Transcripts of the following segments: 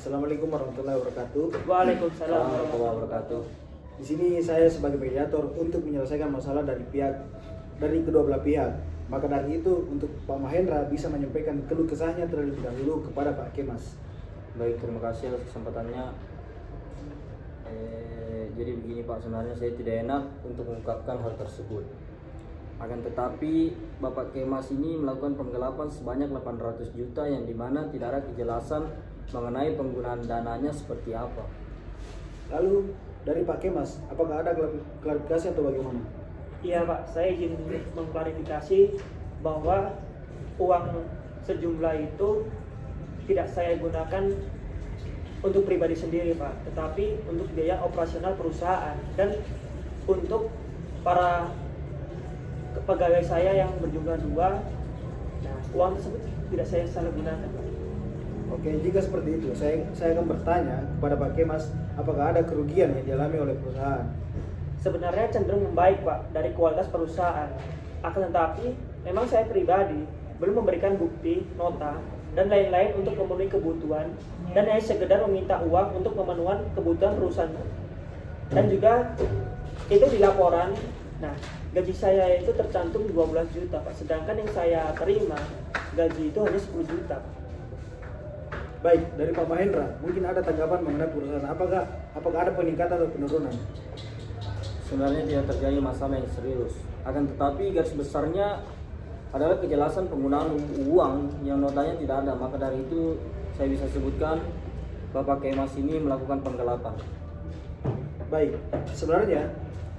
Assalamualaikum warahmatullahi wabarakatuh. Waalaikumsalam warahmatullahi wabarakatuh. Di sini saya sebagai mediator untuk menyelesaikan masalah dari kedua belah pihak. Maka dari itu untuk Pak Mahendra bisa menyampaikan keluh kesahnya terlebih dahulu kepada Pak Kemas. Baik, terima kasih atas kesempatannya. Jadi begini Pak, sebenarnya saya tidak enak untuk mengungkapkan hal tersebut. Akan tetapi Bapak Kemas ini melakukan penggelapan sebanyak 800 juta yang dimana tidak ada kejelasan mengenai penggunaan dananya seperti apa. Lalu dari Pak Kemas, apakah ada klarifikasi atau bagaimana? Iya Pak, saya izin mengklarifikasi bahwa uang sejumlah itu tidak saya gunakan untuk pribadi sendiri Pak, tetapi untuk biaya operasional perusahaan dan untuk para pegawai saya yang berjumlah 2. Nah, uang tersebut tidak saya salah gunakan Pak. Oke, jika seperti itu, saya akan bertanya kepada Pak Kemas, apakah ada kerugian yang dialami oleh perusahaan? Sebenarnya cenderung membaik Pak dari kualitas perusahaan. Akan tetapi memang saya pribadi belum memberikan bukti, nota, dan lain-lain untuk memenuhi kebutuhan dan hanya sekedar meminta uang untuk pemenuhan kebutuhan perusahaan. Dan juga itu di laporan, nah gaji saya itu tercantum 12 juta Pak, sedangkan yang saya terima gaji itu hanya 10 juta Pak. Baik, dari Pak Mahendra, mungkin ada tanggapan mengenai perusahaan. Apakah ada peningkatan atau penurunan? Sebenarnya tidak terjadi masalah yang serius. Akan tetapi garis besarnya adalah kejelasan penggunaan uang yang notanya tidak ada. Maka dari itu saya bisa sebutkan Bapak Kemas ini melakukan penggelapan. Baik, sebenarnya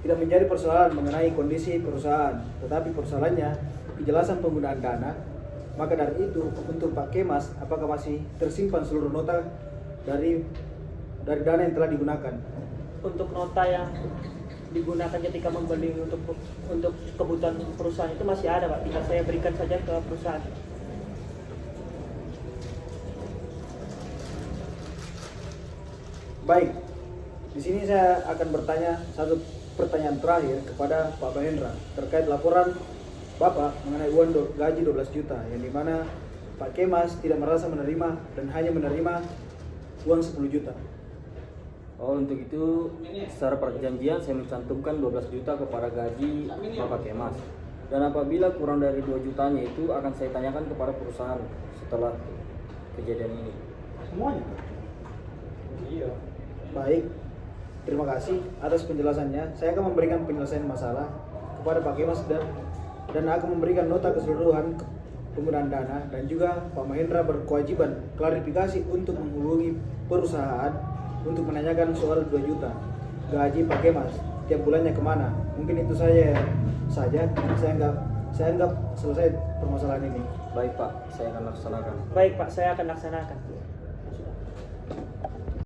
tidak menjadi persoalan mengenai kondisi perusahaan, tetapi persoalannya kejelasan penggunaan dana. Maka dari itu untuk Pak Kemas, apakah masih tersimpan seluruh nota dari dana yang telah digunakan? Untuk nota yang digunakan ketika membeli untuk kebutuhan perusahaan itu masih ada Pak, tinggal saya berikan saja ke perusahaan. Baik, di sini saya akan bertanya satu pertanyaan terakhir kepada Pak Mahendra terkait laporan Bapak mengenai uang gaji 12 juta yang dimana Pak Kemas tidak merasa menerima dan hanya menerima uang 10 juta. Oh, untuk itu secara perjanjian saya mencantumkan 12 juta kepada gaji Bapak Kemas. Dan apabila kurang dari 2 jutanya itu akan saya tanyakan kepada perusahaan setelah kejadian ini. Semuanya? Iya. Baik, terima kasih atas penjelasannya. Saya akan memberikan penyelesaian masalah kepada Pak Kemas dan akan memberikan nota keseluruhan penggunaan dana, dan juga Pak Mahendra berkewajiban klarifikasi untuk menghubungi perusahaan untuk menanyakan soal 2 juta gaji Pak Kemas tiap bulannya kemana. Mungkin itu saja. Saya anggap selesai permasalahan ini. Baik Pak, saya akan laksanakan. Baik Pak, saya akan laksanakan.